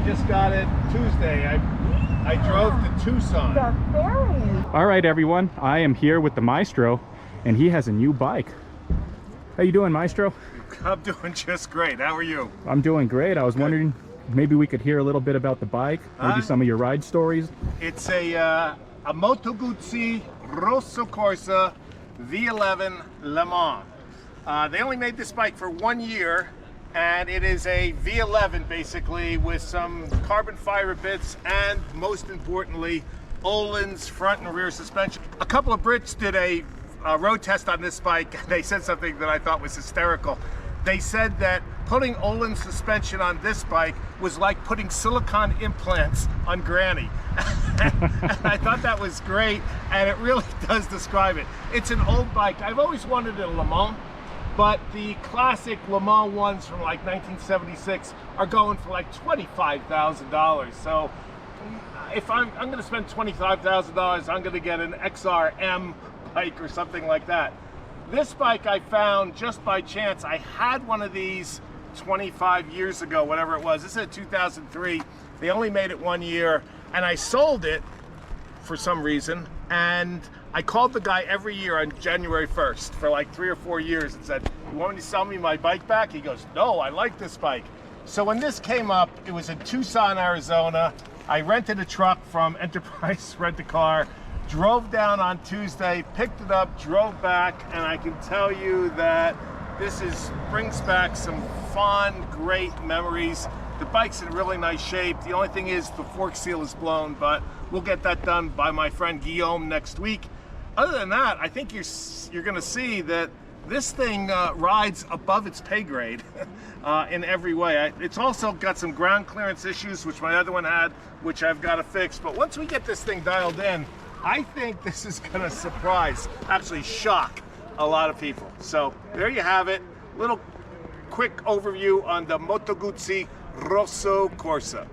just got it Tuesday. I drove to Tucson. All right, everyone. I am here with the Maestro, and he has a new bike. How you doing, Maestro? I'm doing just great. How are you? I'm doing great. I was wondering, maybe we could hear a little bit about the bike, maybe some of your ride stories. It's a Moto Guzzi Rosso Corsa V11 Le Mans. They only made this bike for 1 year, and it is a V11 basically with some carbon fiber bits and, most importantly, Öhlins front and rear suspension. A couple of Brits did a road test on this bike. They said something that I thought was hysterical. They said that putting Öhlins suspension on this bike was like putting silicone implants on Granny. And I thought that was great, and it really does describe it. It's an old bike. I've always wanted a Le Mans, but the classic Le Mans ones from like 1976 are going for like $25,000. So if I'm going to spend $25,000, I'm going to get an XRM bike or something like that. This bike I found just by chance. I had one of these 25 years ago, whatever it was. This is a 2003. They only made it 1 year, and I sold it for some reason, and I called the guy every year on January 1st for like 3 or 4 years and said, "You want me to sell me my bike back?" He goes, "No, I like this bike." So when this came up, it was in Tucson, Arizona. I rented a truck from Enterprise Rent-A-Car, drove down on Tuesday, picked it up, drove back, and I can tell you that this brings back some fond, great memories. The bike's in really nice shape. The only thing is the fork seal is blown, but we'll get that done by my friend Guillaume next week. Other than that, I think you're going to see that this thing rides above its pay grade in every way. It's also got some ground clearance issues, which my other one had, which I've got to fix. But once we get this thing dialed in, I think this is going to surprise, actually shock a lot of people. So there you have it. Little quick overview on the Moto Guzzi Rosso Corsa.